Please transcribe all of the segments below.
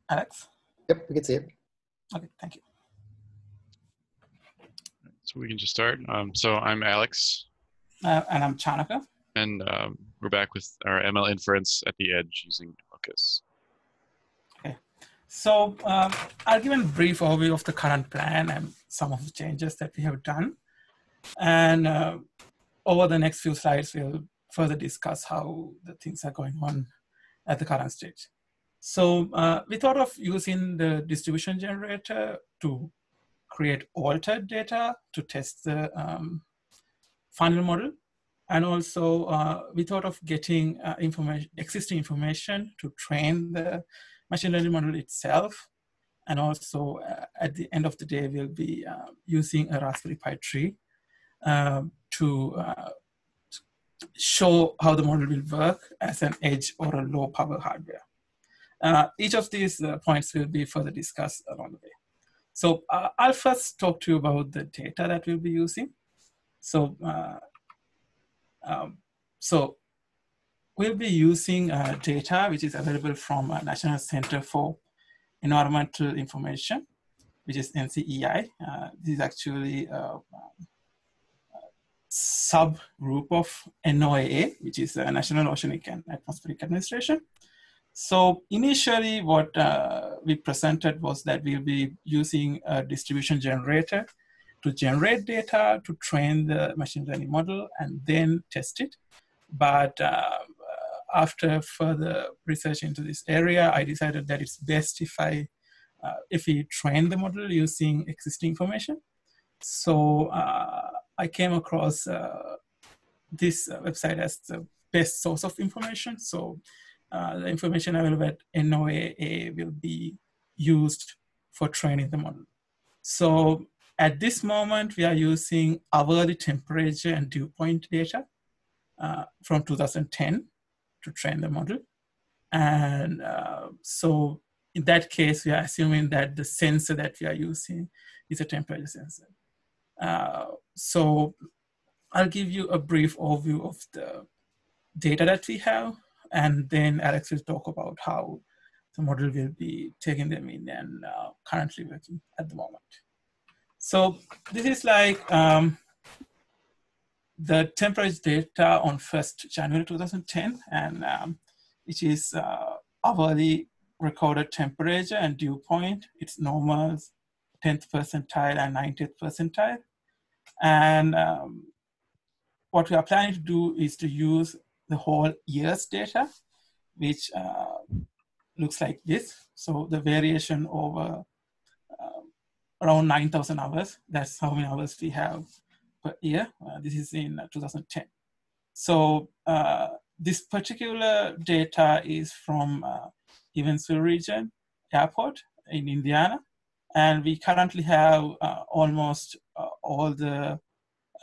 Alex? Yep, we can see it. Okay, thank you. So we can just start. So I'm Alex. And I'm Chanaka. And we're back with our ML inference at the edge using Locus. Okay, so I'll give a brief overview of the current plan and some of the changes that we have done. And over the next few slides, we'll further discuss how the things are going on at the current stage. So we thought of using the distribution generator to create altered data to test the final model. And also we thought of getting existing information to train the machine learning model itself. And also at the end of the day, we'll be using a Raspberry Pi 3 to show how the model will work as an edge or a low power hardware. Each of these points will be further discussed along the way. So I'll first talk to you about the data that we'll be using. So, we'll be using data which is available from National Center for Environmental Information, which is NCEI. This is actually a subgroup of NOAA, which is the National Oceanic and Atmospheric Administration. So initially what we presented was that we'll be using a distribution generator to generate data to train the machine learning model and then test it. But after further research into this area, I decided that it's best if we train the model using existing information. So I came across this website as the best source of information. So the information available at NOAA will be used for training the model. So at this moment, we are using hourly temperature and dew point data from 2010 to train the model. And so in that case, we are assuming that the sensor that we are using is a temperature sensor. So I'll give you a brief overview of the data that we have, and then Alex will talk about how the model will be taking them in and currently working at the moment. So this is like the temperature data on 1st January 2010, and which is hourly recorded temperature and dew point. It's normal, 10th percentile and 90th percentile. And what we are planning to do is to use the whole year's data, which looks like this. So the variation over around 9,000 hours, that's how many hours we have per year. This is in 2010. So this particular data is from Evansville region airport in Indiana. And we currently have almost all the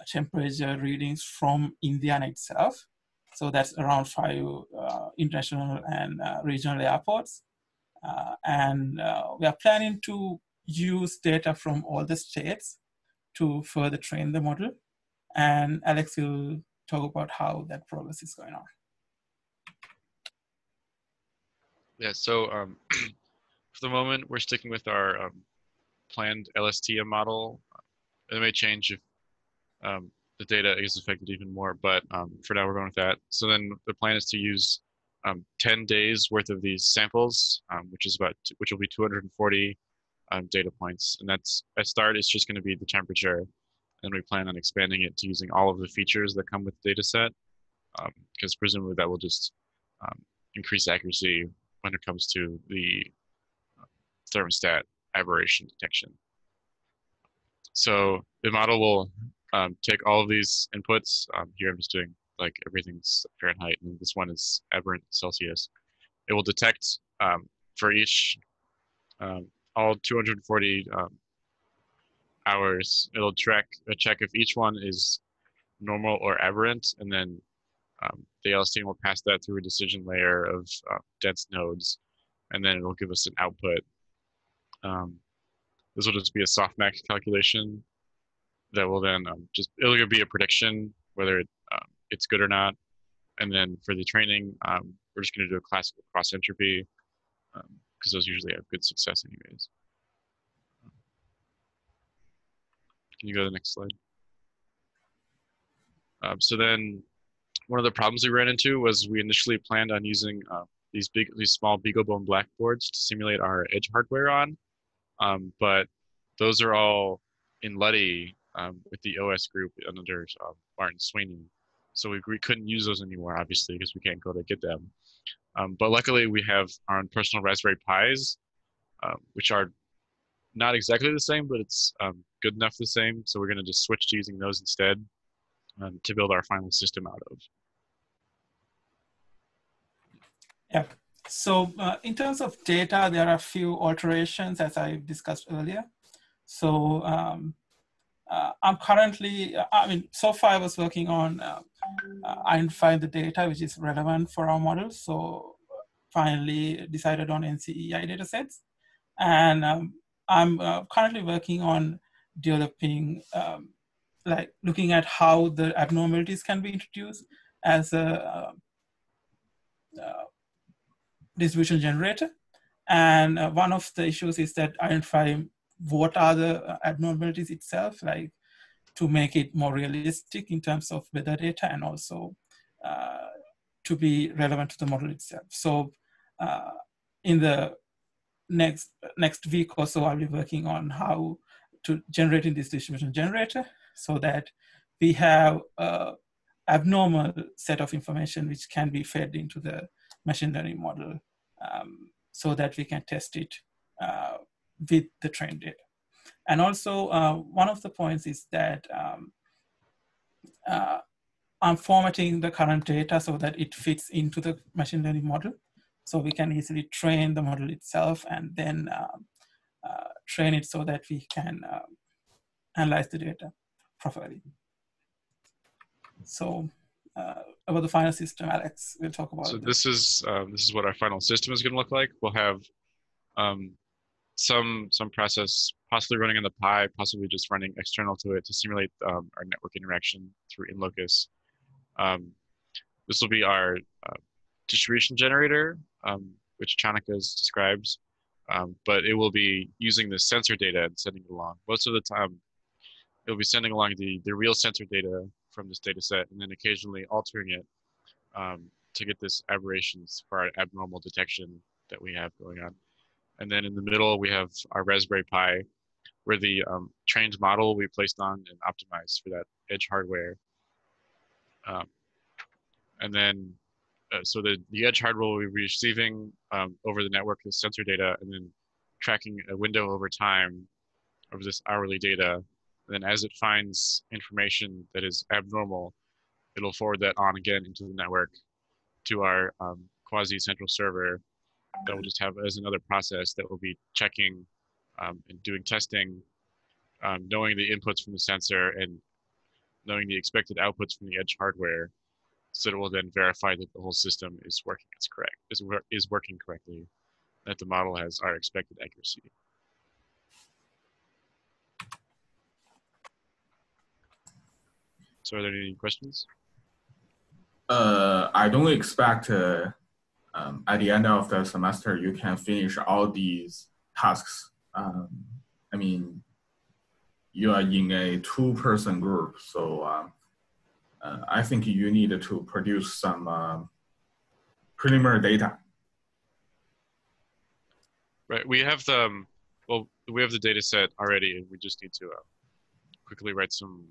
temperature readings from Indiana itself. So that's around 5 international and regional airports. And we are planning to use data from all the states to further train the model. And Alex will talk about how that progress is going on. Yeah, so for the moment, we're sticking with our planned LSTM model. It may change if the data is affected even more, but for now we're going with that. So then the plan is to use 10 days worth of these samples, which will be 240 data points. And that's at start, it's just going to be the temperature. And we plan on expanding it to using all of the features that come with the data set, because presumably that will just increase accuracy when it comes to the thermostat aberration detection. So the model will take all of these inputs. Here I'm just doing like everything's Fahrenheit, and this one is aberrant Celsius. It will detect for each, all 240 hours, it'll check if each one is normal or aberrant, and then the LSTM will pass that through a decision layer of dense nodes, and then it'll give us an output. This will just be a softmax calculation that will then it'll be a prediction whether it's good or not. And then for the training, we're just going to do a classical cross entropy because those usually have good success anyways. Can you go to the next slide? So then one of the problems we ran into was we initially planned on using these small BeagleBone blackboards to simulate our edge hardware on, but those are all in Luddy with the OS group under Martin Sweeney. So we couldn't use those anymore, obviously, because we can't go to get them. But luckily, we have our own personal Raspberry Pis, which are not exactly the same, but it's good enough the same. So we're going to just switch to using those instead to build our final system out of. Yeah. So in terms of data, there are a few alterations as I discussed earlier. So I'm currently, so far I was working on identifying the data which is relevant for our model. So finally decided on NCEI datasets. And I'm currently working on developing, like looking at how the abnormalities can be introduced as a distribution generator. And one of the issues is that identifying what are the abnormalities itself, like to make it more realistic in terms of weather data and also to be relevant to the model itself. So in the next week or so, I'll be working on how to generate this distribution generator so that we have an abnormal set of information which can be fed into the machine learning model so that we can test it with the trained data. And also, one of the points is that I'm formatting the current data so that it fits into the machine learning model. So we can easily train the model itself and then train it so that we can analyze the data properly. So about the final system, Alex will talk about. So this is what our final system is going to look like. We'll have some process possibly running on the Pi, possibly just running external to it to simulate our network interaction through in locus. This will be our distribution generator, which Chanaka describes, but it will be using the sensor data and sending it along. Most of the time, it'll be sending along the real sensor data from this data set and then occasionally altering it to get this aberrations for our abnormal detection that we have going on. And then in the middle, we have our Raspberry Pi, where the trained model will be placed on and optimized for that edge hardware. And then, so the edge hardware will be receiving over the network the sensor data and then tracking a window over time of this hourly data. And then as it finds information that is abnormal, it'll forward that on again into the network to our quasi central server that will just have as another process that will be checking and doing testing, knowing the inputs from the sensor and knowing the expected outputs from the edge hardware, so it will then verify that the whole system is working is working correctly, that the model has our expected accuracy. So are there any questions? I don't expect at the end of the semester you can finish all these tasks. I mean, you are in a two-person group, so I think you need to produce some preliminary data. Right, we have the data set already, and we just need to quickly write some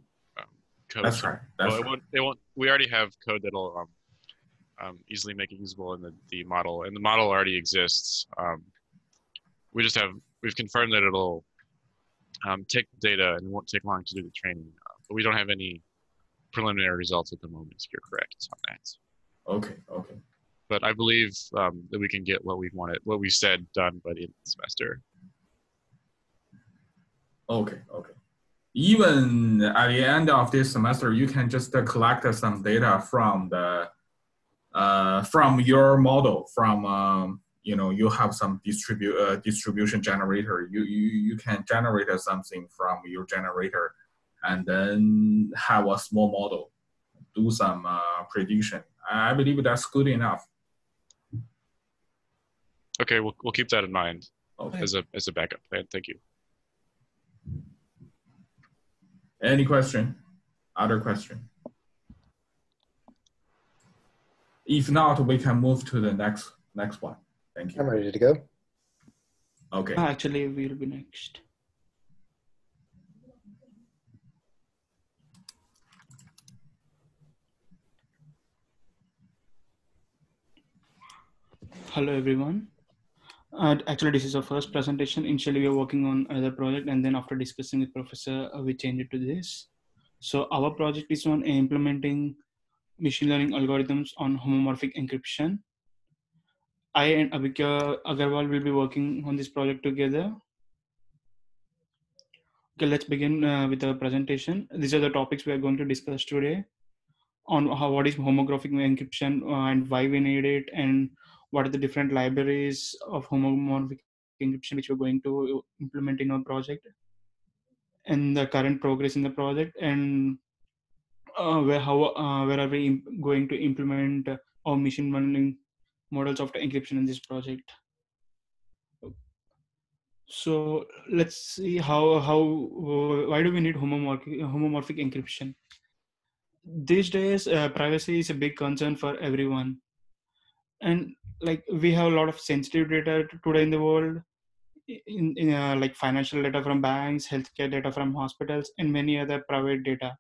code. That's right. That's right. We already have code that'll easily make it usable in the model, and the model already exists. We've confirmed that it'll take the data and it won't take long to do the training, but we don't have any preliminary results at the moment. So you're correct on that. Okay. Okay. But I believe that we can get what we said done by the end of the semester. Okay. Okay. Even at the end of this semester, you can just collect some data from the from your model. From you have some distribution generator. You can generate something from your generator, and then have a small model, do some prediction. I believe that's good enough. Okay, we'll keep that in mind Okay. as a backup plan. Thank you. Any question? Other question? If not, we can move to the next one. Thank you. I'm ready to go. Okay. Actually, we'll be next. Hello, everyone. Actually, this is our first presentation. Initially, we were working on another project, and then after discussing with professor, we changed it to this. So our project is on implementing machine learning algorithms on homomorphic encryption. I and Abhikya Agarwal will be working on this project together. Okay, let's begin with the presentation. These are the topics we are going to discuss today on what is homomorphic encryption and why we need it, and what are the different libraries of homomorphic encryption which we're going to implement in our project, and the current progress in the project, and where are we going to implement our machine learning models of the encryption in this project. So let's see why do we need homomorphic encryption. These days privacy is a big concern for everyone, and like we have a lot of sensitive data today in the world, in like financial data from banks, healthcare data from hospitals, and many other private data,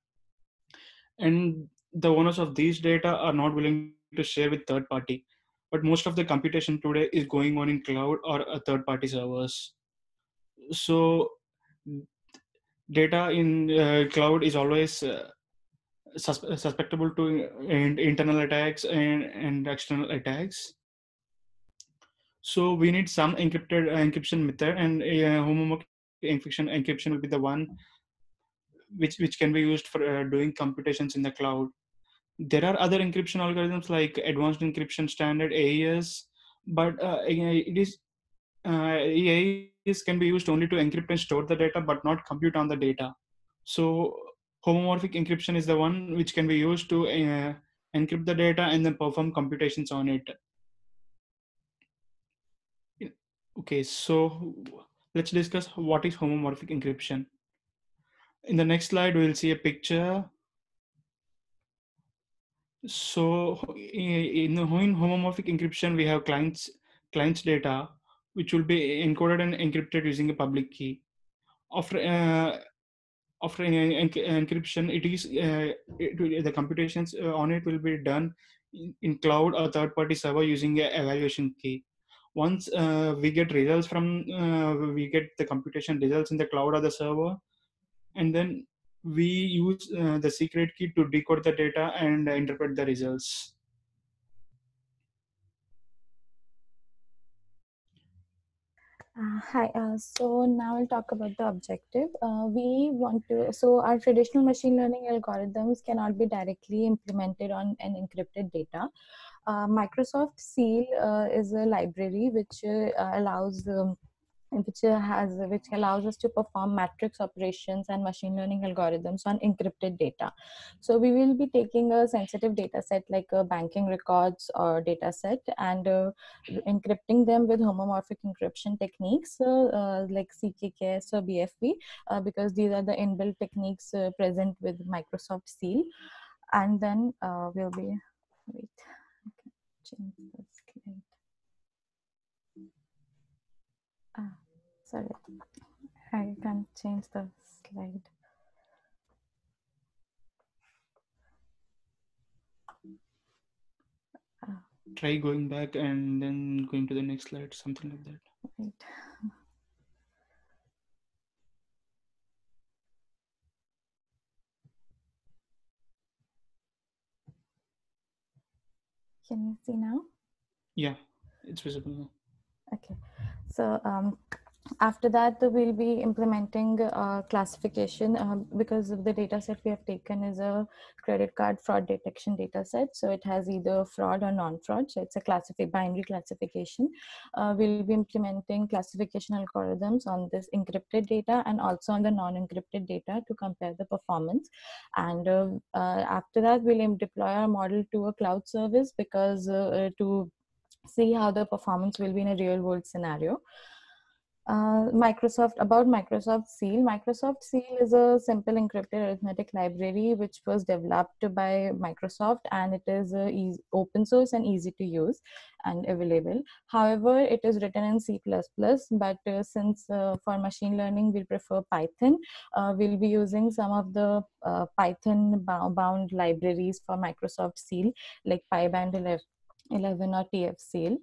and the owners of these data are not willing to share with third party, but most of the computation today is going on in cloud or a third party servers. So data in cloud is always susceptible to internal attacks and external attacks. So we need some encryption method, and homomorphic encryption will be the one which can be used for doing computations in the cloud. There are other encryption algorithms like advanced encryption standard AES, but AES can be used only to encrypt and store the data, but not compute on the data. So homomorphic encryption is the one which can be used to encrypt the data and then perform computations on it. Okay, so let's discuss what is homomorphic encryption. In the next slide, we'll see a picture. So in homomorphic encryption, we have client's data, which will be encoded and encrypted using a public key. After encryption, the computations on it will be done in cloud or third-party server using an evaluation key. Once we get we get the computation results in the cloud or the server, and then we use the secret key to decode the data and interpret the results. Hi, so now I'll talk about the objective. So our traditional machine learning algorithms cannot be directly implemented on an encrypted data. Microsoft Seal is a library which allows which allows us to perform matrix operations and machine learning algorithms on encrypted data. So we will be taking a sensitive data set like banking records or data set, and encrypting them with homomorphic encryption techniques like CKKS or BFV, because these are the inbuilt techniques present with Microsoft Seal. And then we'll be, wait, okay, change the slide. Sorry, I can't change the slide. Try going back and then going to the next slide, something like that. Right. Can you see now? Yeah, it's visible now. Okay, so after that we'll be implementing classification because of the data set we have taken is a credit card fraud detection data set. So it has either fraud or non-fraud. So it's a binary classification. We'll be implementing classification algorithms on this encrypted data and also on the non-encrypted data to compare the performance. And after that, we'll deploy our model to a cloud service because to see how the performance will be in a real world scenario. Microsoft Seal. Microsoft Seal is a simple encrypted arithmetic library which was developed by Microsoft, and it is open source and easy to use and available. However, it is written in C++, but since for machine learning we prefer Python, we'll be using some of the Python bound libraries for Microsoft Seal, like PyBand 11 or TF-Seal.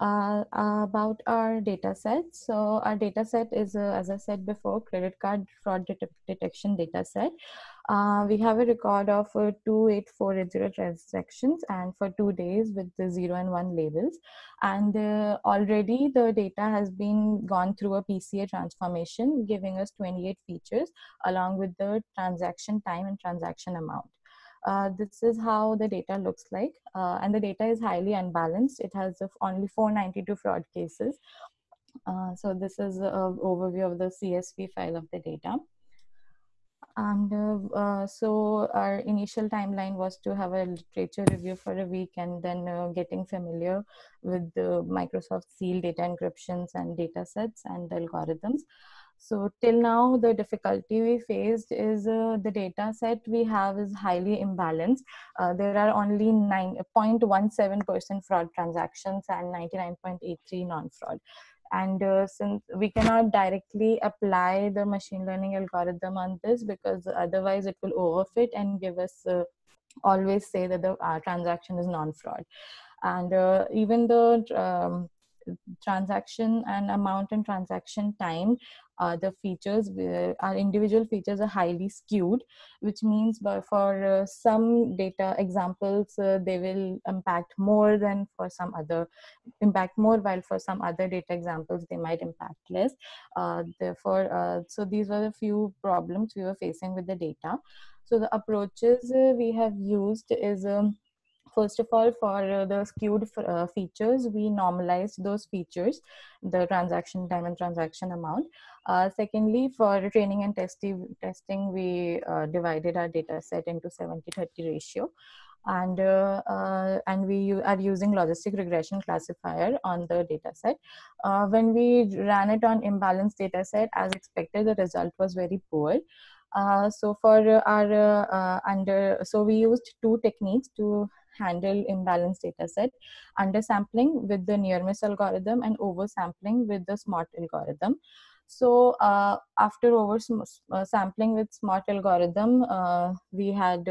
About our data set. So our data set is, as I said before, credit card fraud detection data set. We have a record of 28480 transactions and for 2 days with the 0 and 1 labels. And already the data has been gone through a PCA transformation, giving us 28 features along with the transaction time and transaction amount. This is how the data looks like, and the data is highly unbalanced. It has only 492 fraud cases. So this is an overview of the CSV file of the data. And so our initial timeline was to have a literature review for a week, and then getting familiar with the Microsoft Seal data encryptions and data sets and the algorithms. So till now, the difficulty we faced is the data set we have is highly imbalanced. There are only 9.17% fraud transactions and 99.83 non-fraud. And since we cannot directly apply the machine learning algorithm on this, because otherwise it will overfit and give us always say that the transaction is non-fraud. And even the transaction and amount and transaction time, the features, our individual features are highly skewed, which means for some data examples, they will impact more than for some other, impact more, while for some other data examples, they might impact less. Therefore, so these were the few problems we were facing with the data. So the approaches we have used is, first of all, for the skewed features, we normalized those features, the transaction time and transaction amount. Secondly, for training and testing, we divided our data set into 70-30 ratio. And we are using logistic regression classifier on the data set. When we ran it on imbalanced data set, as expected, the result was very poor. So for our so we used two techniques to handle imbalanced data set: undersampling with the near miss algorithm and oversampling with the smart algorithm. So after sampling with smart algorithm, we had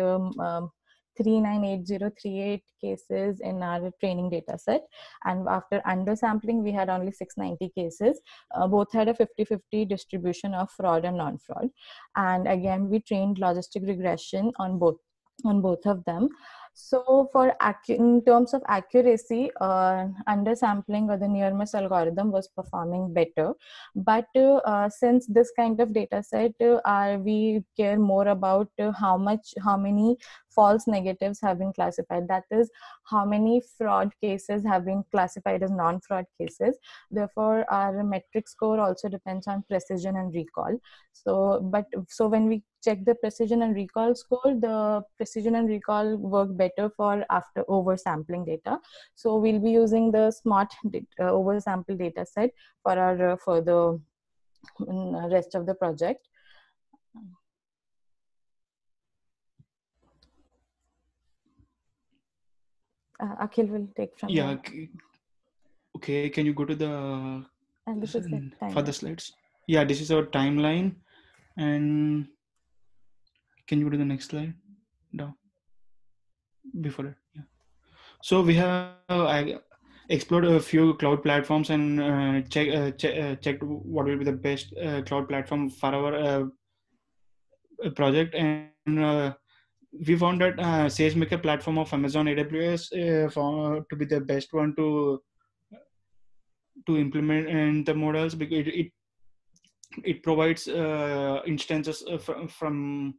398038 cases in our training data set, and after undersampling we had only 690 cases. Both had a 50-50 distribution of fraud and non-fraud, and again we trained logistic regression on both of them. So for in terms of accuracy, undersampling or the near miss algorithm was performing better. But since this kind of data set, we care more about how many false negatives have been classified. That is, how many fraud cases have been classified as non-fraud cases. Therefore, our metric score also depends on precision and recall. So when we check the precision and recall score, the precision and recall work better for after oversampling data. So we'll be using the smart oversample data set for our further rest of the project. Akhil will take from Yeah. here. Okay, can you go to the And this is the further slides? Yeah, this is our timeline. And can you go to the next slide? No. Before it, yeah. So we have explored a few cloud platforms and checked what will be the best cloud platform for our project. And we found that SageMaker platform of Amazon AWS found to be the best one to implement the models, because it provides instances from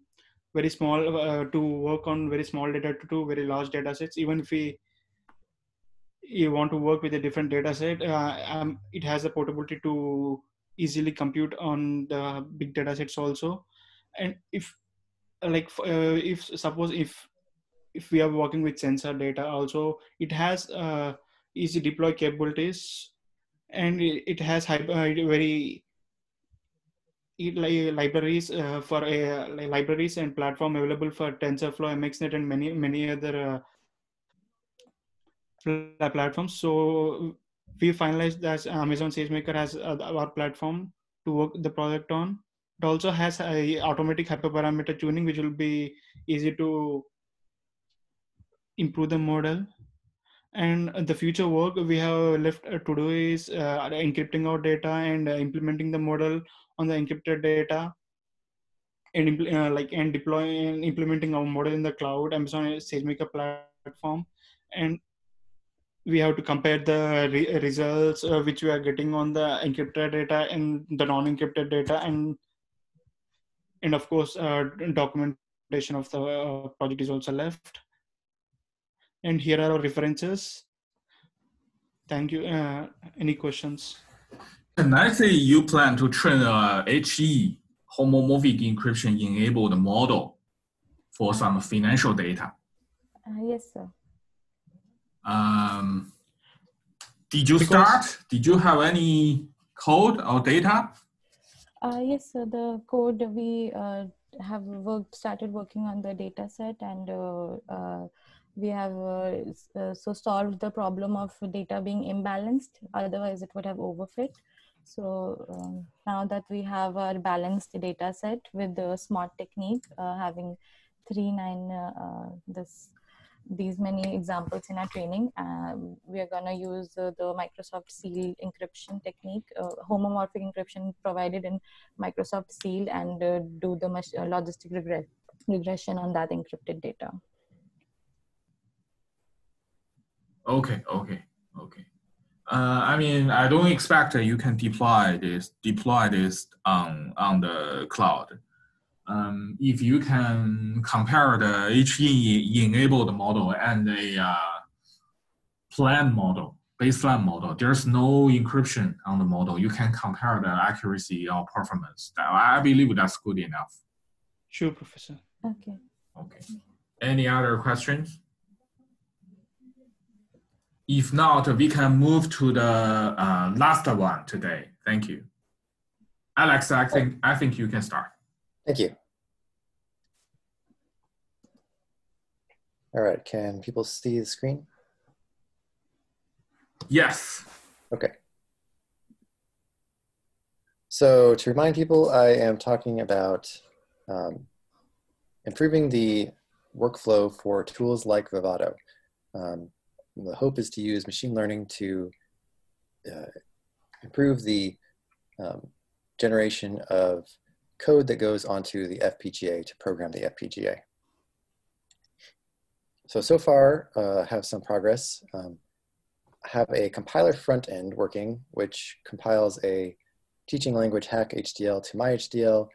very small to work on very small data to very large data sets. Even if you want to work with a different data set, it has the portability to easily compute on the big data sets also. And if if suppose if we are working with sensor data also, it has easy deploy capabilities, and it has very libraries for libraries and platform available for TensorFlow, MXNet, and many other platforms. So we finalized that Amazon SageMaker has our platform to work the project on. It also has a automatic hyperparameter tuning, which will be easy to improve the model. And the future work we have left to do is encrypting our data and implementing the model on the encrypted data, and and deploying and implementing our model in the cloud, Amazon SageMaker platform. And we have to compare the results which we are getting on the encrypted data and the non-encrypted data, and of course documentation of the project is also left. And here are our references. Thank you. Any questions? Can I say you plan to train a HE, homomorphic encryption enabled model for some financial data? Yes, sir. Did you start? Did you have any code or data? Yes, sir. The code we have started working on the data set, and we have so solved the problem of data being imbalanced. Otherwise, it would have overfit. So now that we have our balanced data set with the SMART technique, having 3, 9, these many examples in our training, we are going to use the Microsoft Seal encryption technique, homomorphic encryption provided in Microsoft Seal, and do the logistic regression on that encrypted data. Okay. I mean, I don't expect you can deploy this on the cloud. If you can compare the HE enabled model and a plan model, baseline model, there's no encryption on the model. You can compare the accuracy or performance. I believe that's good enough. Sure, Professor. Okay. Any other questions? If not, we can move to the last one today. Thank you. Alex, I think you can start. Thank you. All right, can people see the screen? Yes. Okay. So to remind people, I am talking about improving the workflow for tools like Vivado. The hope is to use machine learning to improve the generation of code that goes onto the FPGA to program the FPGA. So far, have some progress. I have a compiler front end working, which compiles a teaching language hack HDL to myHDL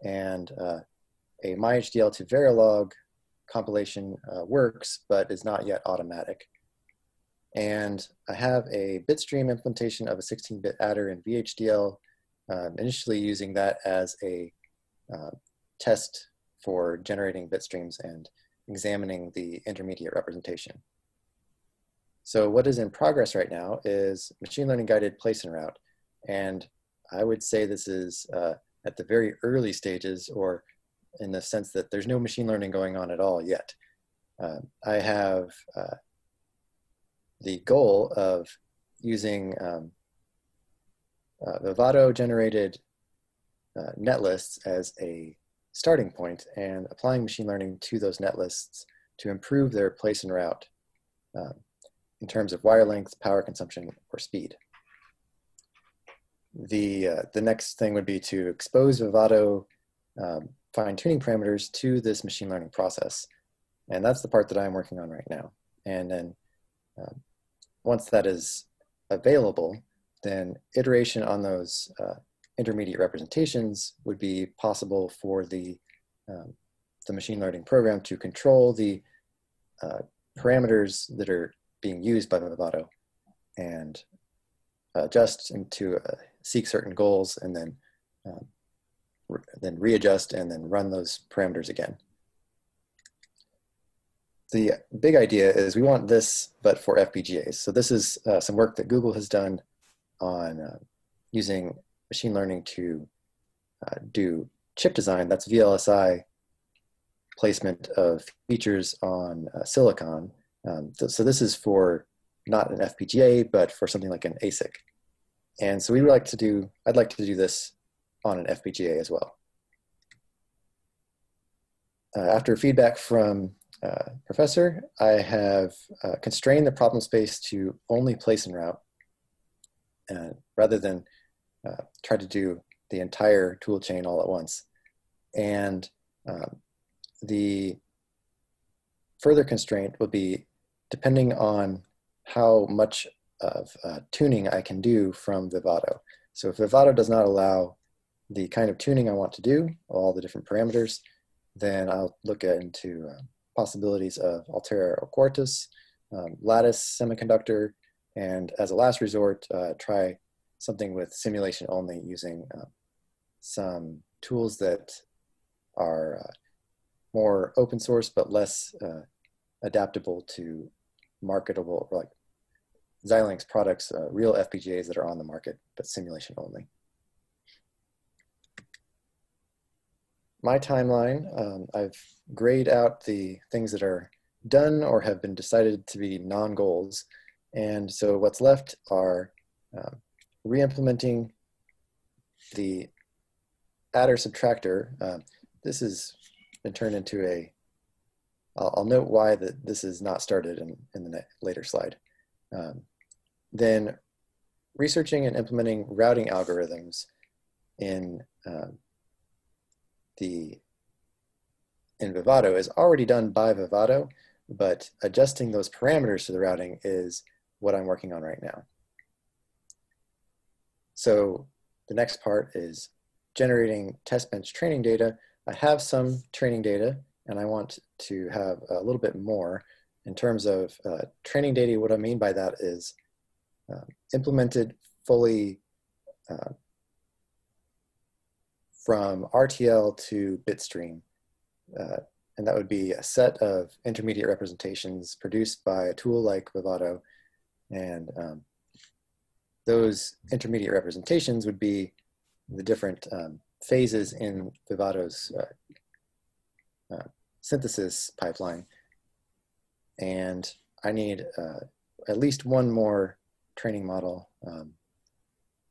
and a myHDL to Verilog compilation works, but is not yet automatic. And I have a bitstream implementation of a 16-bit adder in VHDL, initially using that as a test for generating bit streams and examining the intermediate representation. So what is in progress right now is machine learning guided place and route. And I would say this is at the very early stages, or in the sense that there's no machine learning going on at all yet. I have the goal of using Vivado generated netlists as a starting point and applying machine learning to those netlists to improve their place and route in terms of wire length, power consumption, or speed. The next thing would be to expose Vivado fine-tuning parameters to this machine learning process. And that's the part that I'm working on right now. And then once that is available, then iteration on those intermediate representations would be possible for the machine learning program to control the parameters that are being used by Vivado and adjust and to seek certain goals, and then readjust and then run those parameters again. the big idea is we want this, but for FPGAs. So this is some work that Google has done on using machine learning to do chip design. That's VLSI placement of features on silicon. So this is for not an FPGA, but for something like an ASIC. And so I'd like to do this on an FPGA as well. After feedback from Professor, I have constrained the problem space to only place and route, rather than try to do the entire tool chain all at once. And the further constraint will be depending on how much of tuning I can do from Vivado. So if Vivado does not allow the kind of tuning I want to do, all the different parameters, then I'll look into possibilities of Altera or Quartus, Lattice semiconductor, and as a last resort, try something with simulation only using some tools that are more open source but less adaptable to marketable, like Xilinx products, real FPGAs that are on the market, but simulation only. My timeline, I've grayed out the things that are done or have been decided to be non-goals. And so what's left are re-implementing the adder subtractor. This has been turned into a, I'll note why this is not started in the later slide. Then researching and implementing routing algorithms in Vivado is already done by Vivado, but adjusting those parameters to the routing is what I'm working on right now. So the next part is generating test bench training data. I have some training data, and I want to have a little bit more in terms of training data. What I mean by that is implemented fully from RTL to bitstream. And that would be a set of intermediate representations produced by a tool like Vivado. And those intermediate representations would be the different phases in Vivado's synthesis pipeline. And I need at least one more training model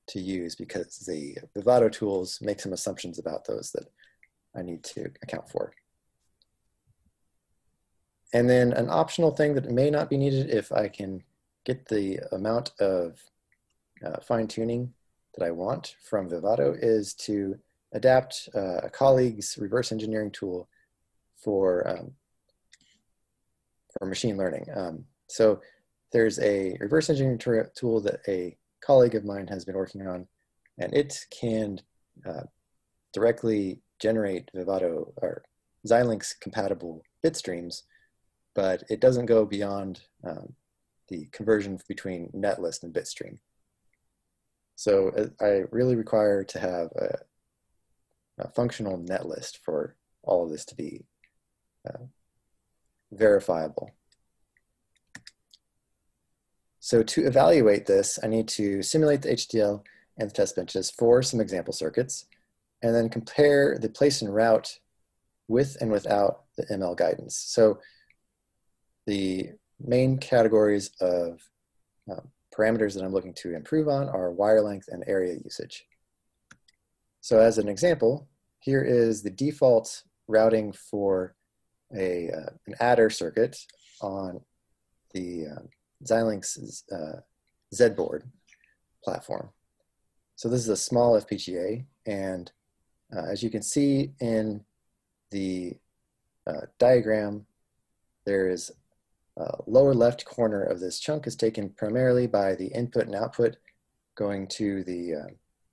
to use, because the Vivado tools make some assumptions about those that I need to account for. And then an optional thing that may not be needed if I can get the amount of fine tuning that I want from Vivado is to adapt a colleague's reverse engineering tool for machine learning. So there's a reverse engineering tool that a colleague of mine has been working on, and it can directly generate Vivado or Xilinx compatible bit streams, but it doesn't go beyond the conversion between netlist and bitstream. So I really require to have a functional netlist for all of this to be verifiable. So to evaluate this, I need to simulate the HDL and the test benches for some example circuits, and then compare the place and route with and without the ML guidance. So the main categories of parameters that I'm looking to improve on are wire length and area usage. So as an example, here is the default routing for an adder circuit on the Xilinx Z-board platform. So this is a small FPGA, and as you can see in the diagram, there is lower left corner of this chunk is taken primarily by the input and output going to the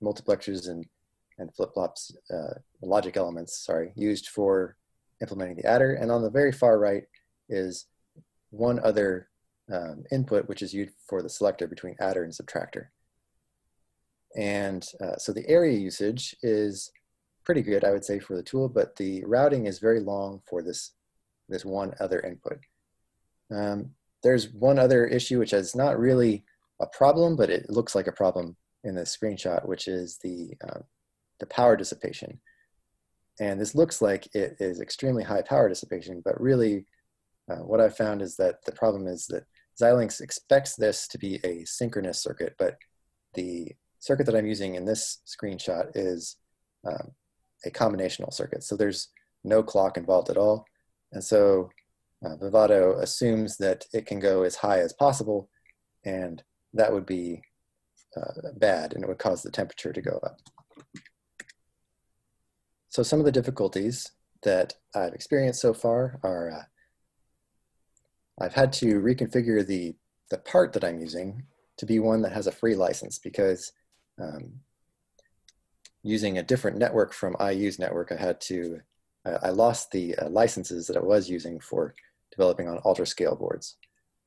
multiplexers and flip-flops, logic elements, sorry, used for implementing the adder. And on the very far right is one other input, which is used for the selector between adder and subtractor. And so the area usage is pretty good, I would say, for the tool, but the routing is very long for this one other input. There's one other issue which is not really a problem, but it looks like a problem in the screenshot, which is the power dissipation. And this looks like it is extremely high power dissipation, but really what I've found is that the problem is that Xilinx expects this to be a synchronous circuit, but the circuit that I'm using in this screenshot is a combinational circuit. So there's no clock involved at all. And so Vivado assumes that it can go as high as possible, and that would be bad, and it would cause the temperature to go up. So some of the difficulties that I've experienced so far are I've had to reconfigure the part that I'm using to be one that has a free license, because using a different network from IU's network, I lost the licenses that I was using for developing on ultra-scale boards.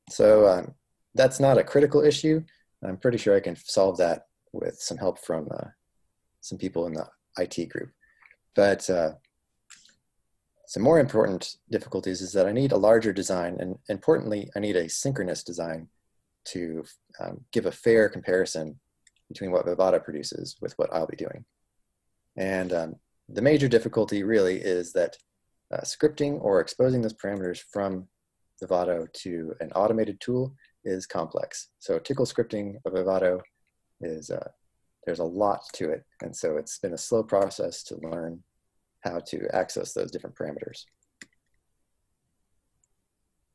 So that's not a critical issue. I'm pretty sure I can solve that with some help from some people in the IT group. But some more important difficulties is that I need a larger design, and importantly, I need a synchronous design to give a fair comparison between what Vivado produces with what I'll be doing. And the major difficulty really is that scripting or exposing those parameters from Vivado to an automated tool is complex. So tickle scripting of Vivado is, there's a lot to it. And so it's been a slow process to learn how to access those different parameters.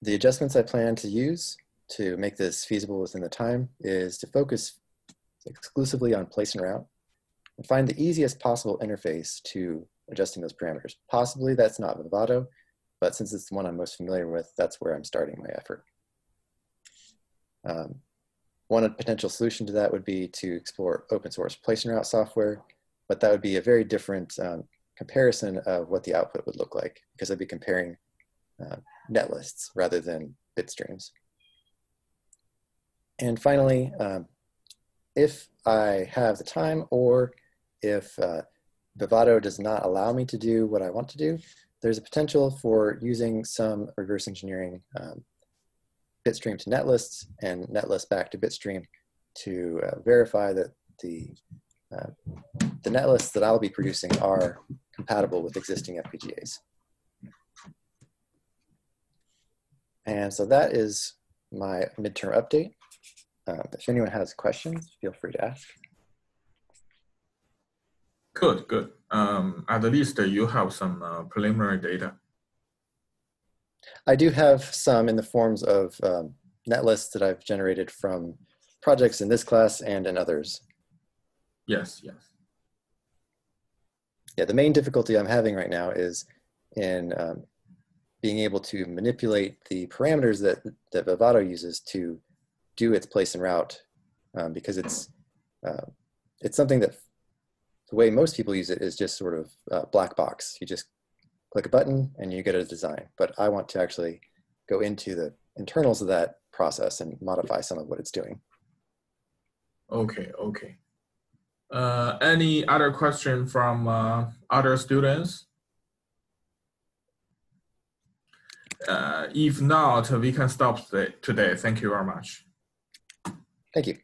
The adjustments I plan to use to make this feasible within the time is to focus exclusively on place and route and find the easiest possible interface to adjusting those parameters. Possibly that's not Vivado, but since it's the one I'm most familiar with, that's where I'm starting my effort. One potential solution to that would be to explore open source place and route software, but that would be a very different comparison of what the output would look like, because I'd be comparing net lists rather than bit streams. And finally, if I have the time, or if Vivado does not allow me to do what I want to do, there's a potential for using some reverse engineering bitstream to netlists and netlist back to bitstream to verify that the netlists that I'll be producing are compatible with existing FPGAs. And so that is my midterm update. If anyone has questions, feel free to ask. Good, good. At least you have some preliminary data. I do have some in the forms of netlists that I've generated from projects in this class and in others. Yes, yes. Yeah, the main difficulty I'm having right now is in being able to manipulate the parameters that Vivado uses to do its place and route, because it's something that the way most people use it is just sort of black box. You just click a button and you get a design. But I want to actually go into the internals of that process and modify some of what it's doing. Okay, okay. Any other question from other students? If not, we can stop today. Thank you very much. Thank you.